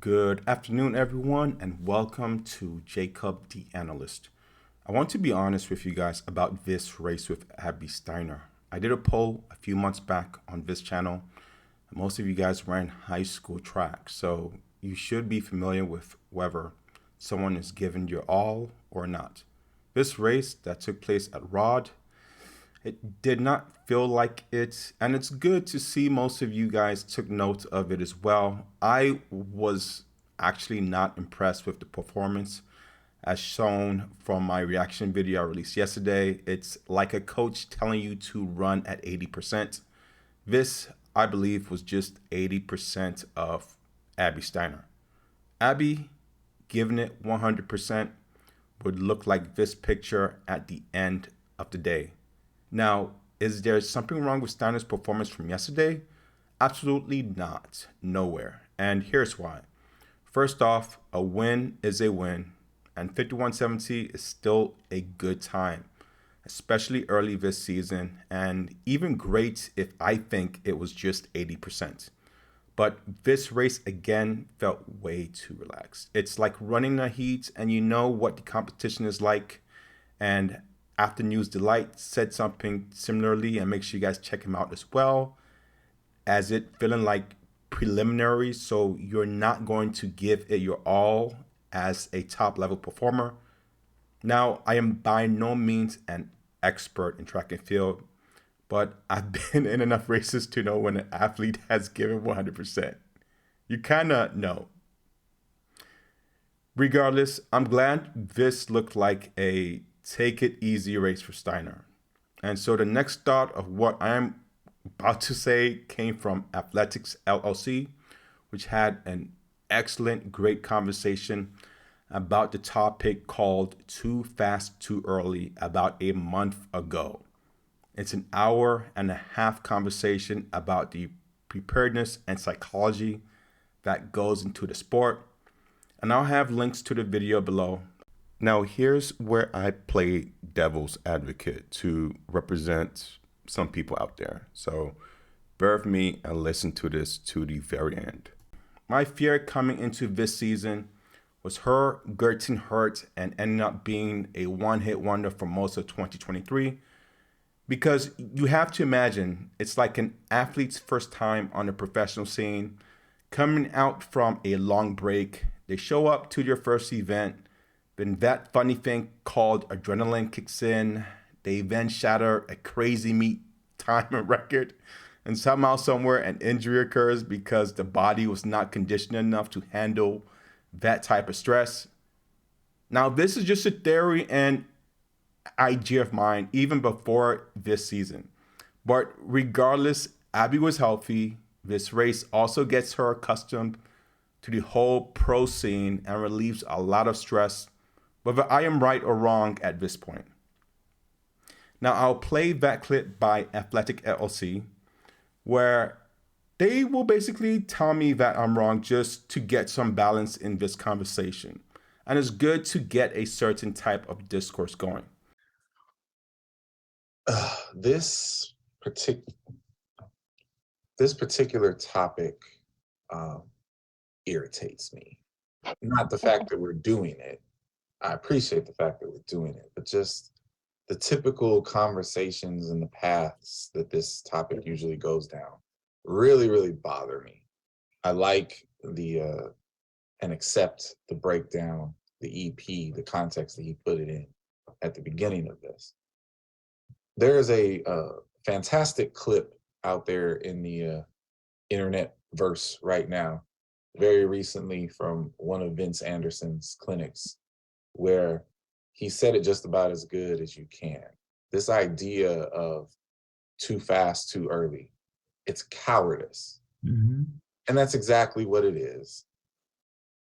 Good afternoon, everyone, and welcome to Jacob the Analyst. I want to be honest with you guys about this race with Abby Steiner. I did a poll a few months back on this channel. Most of you guys ran high school track, so you should be familiar with whether someone is giving your all or not. This race that took place at Rod, it did not feel like it, and it's good to see most of you guys took note of it as well. I was actually not impressed with the performance as shown from my reaction video I released yesterday. It's like a coach telling you to run at 80%. This, I believe, was just 80% of Abby Steiner. Abby giving it 100% would look like this picture at the end of the day. Now, is there something wrong with Steiner's performance from yesterday? Absolutely not. Nowhere. And here's why. First off, a win is a win, and 51.70 is still a good time, especially early this season, and even great if I think it was just 80%. But this race again felt way too relaxed. It's like running a heat and you know what the competition is like. And After News Delight said something similarly, and make sure you guys check him out as well, as it feeling like preliminary, so you're not going to give it your all as a top level performer. Now, I am by no means an expert in track and field, but I've been in enough races to know when an athlete has given 100%. You kind of know. Regardless, I'm glad this looked like a take it easy race for Steiner. And so the next thought of what I'm about to say came from Athletics LLC, which had an excellent, great conversation about the topic called Too Fast, Too Early about a month ago. It's an hour and a half conversation about the preparedness and psychology that goes into the sport. And I'll have links to the video below. Now, here's where I play devil's advocate to represent some people out there. So bear with me and listen to this to the very end. My fear coming into this season was her getting hurt and ending up being a one-hit wonder for most of 2023. Because you have to imagine, it's like an athlete's first time on the professional scene, coming out from a long break. They show up to their first event, then that funny thing called adrenaline kicks in. They then shatter a crazy meet time and record, and somehow, somewhere, an injury occurs because the body was not conditioned enough to handle that type of stress. Now, this is just a theory and idea of mine even before this season. But regardless, Abby was healthy. This race also gets her accustomed to the whole pro scene and relieves a lot of stress, whether I am right or wrong at this point. Now, I'll play that clip by Athletic LLC, where they will basically tell me that I'm wrong just to get some balance in this conversation. And it's good to get a certain type of discourse going. This particular this particular topic irritates me. Not the fact that we're doing it. I appreciate the fact that we're doing it, but just the typical conversations and the paths that this topic usually goes down really, really bother me. I like the and accept the breakdown, the EP, the context that he put it in at the beginning of this. There is a fantastic clip out there in the internet verse right now, very recently from one of Vince Anderson's clinics, where he said it just about as good as you can. This idea of too fast, too early, it's cowardice. And that's exactly what it is.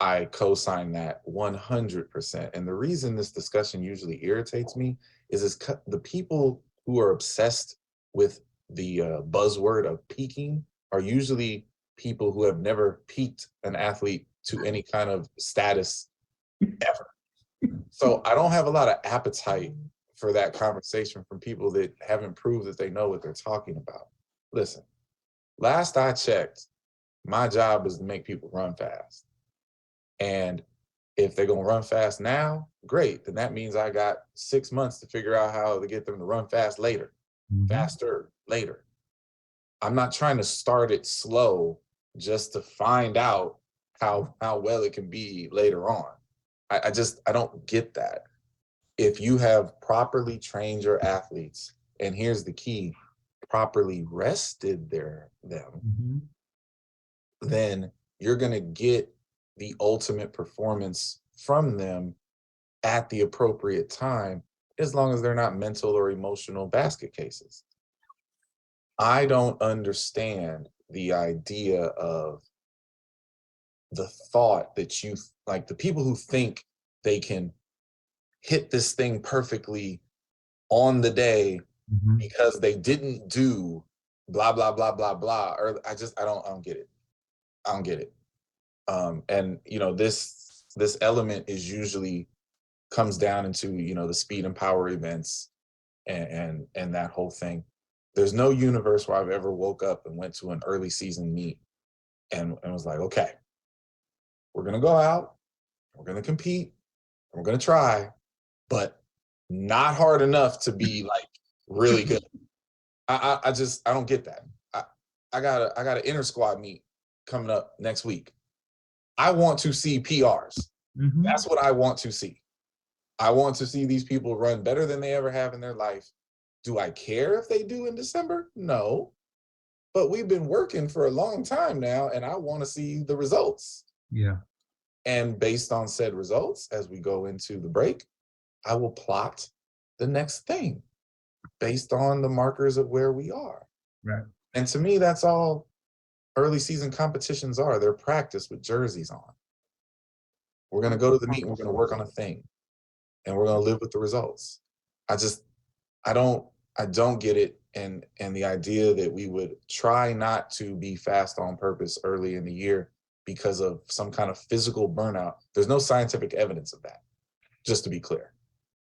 I co-sign that 100%. And the reason this discussion usually irritates me is the people who are obsessed with the buzzword of peaking are usually people who have never peaked an athlete to any kind of status ever. So I don't have a lot of appetite for that conversation from people that haven't proved that they know what they're talking about. Listen, last I checked, my job is to make people run fast. And if they're going to run fast now, great. Then that means I got 6 months to figure out how to get them to run fast later, faster later. I'm not trying to start it slow just to find out how well it can be later on. I don't get that. If you have properly trained your athletes, and here's the key, properly rested them, then you're going to get the ultimate performance from them at the appropriate time, as long as they're not mental or emotional basket cases. I don't understand the idea of the thought that you, like, the people who think they can hit this thing perfectly on the day because they didn't do blah blah blah blah blah, or I don't get it. I don't get it. And this element is usually comes down into the speed and power events and that whole thing. There's no universe where I've ever woke up and went to an early season meet and was like, okay, we're gonna go out, we're gonna compete, we're gonna try, but not hard enough to be like really good. I don't get that. I got an inter squad meet coming up next week. I want to see PRs. That's what I want to see. I want to see these people run better than they ever have in their life. Do I care if they do in December? No. But we've been working for a long time now, and I want to see the results. Yeah. And based on said results, as we go into the break, I will plot the next thing based on the markers of where we are. Right. And to me, that's all early season competitions are. They're practice with jerseys on. We're going to go to the meet and we're going to work on a thing, and we're going to live with the results. I don't get it. And the idea that we would try not to be fast on purpose early in the year because of some kind of physical burnout. There's no scientific evidence of that, just to be clear.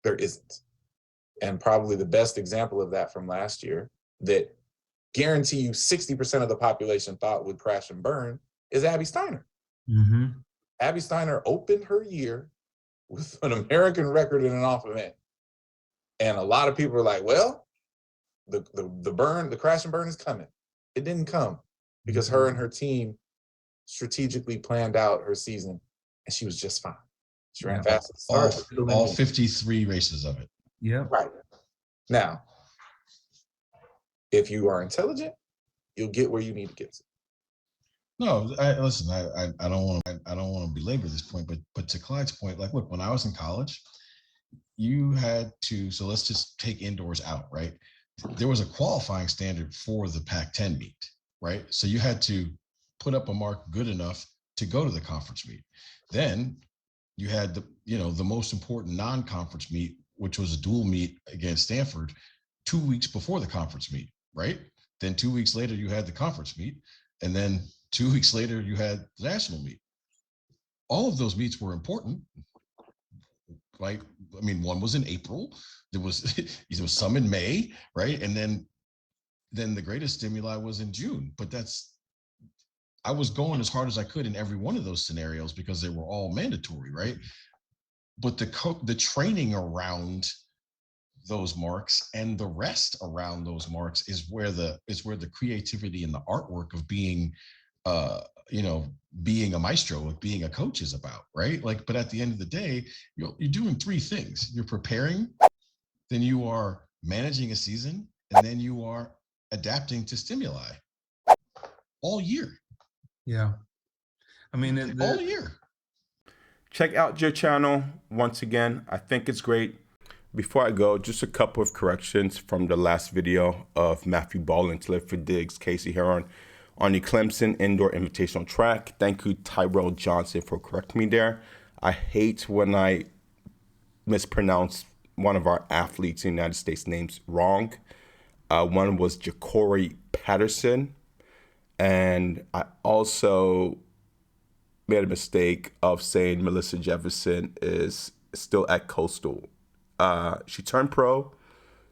There isn't. And probably the best example of that from last year that guarantee you 60% of the population thought would crash and burn is Abby Steiner. Abby Steiner opened her year with an American record in an off event. And a lot of people are like, well, the crash and burn is coming. It didn't come because her and her team strategically planned out her season, and she was just fine. She ran fast at the start. All 53 races of it. Yeah. Right. Now, if you are intelligent, you'll get where you need to get to. No, listen. I don't want to belabor this point, but to Clyde's point, like, look, when I was in college, you had to. So let's just take indoors out, right? There was a qualifying standard for the Pac-10 meet, right? So you had to put up a mark good enough to go to the conference meet. Then you had the most important non-conference meet, which was a dual meet against Stanford 2 weeks before the conference meet, right? Then 2 weeks later, you had the conference meet. And then 2 weeks later, you had the national meet. All of those meets were important. Like, I mean, one was in April. There was some in May, right? And then the greatest stimuli was in June. But I was going as hard as I could in every one of those scenarios because they were all mandatory, right? But the training around those marks and the rest around those marks is where the creativity and the artwork of being being a maestro, of being a coach is about, right? Like, but at the end of the day, you're doing three things. You're preparing, then you are managing a season, and then you are adapting to stimuli all year. Yeah. I mean, all year. Check out your channel once again. I think it's great. Before I go, just a couple of corrections from the last video of Matthew Ball and Clifford Diggs, Casey Heron on the Clemson Indoor Invitational track. Thank you, Tyrell Johnson, for correcting me there. I hate when I mispronounce one of our athletes in the United States names wrong. One was Ja'Cory Patterson. And I also made a mistake of saying Melissa Jefferson is still at Coastal. She turned pro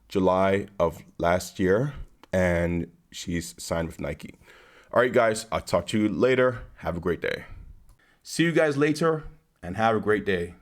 July of last year, and she's signed with Nike. All right, guys, I'll talk to you later. Have a great day. See you guys later and have a great day.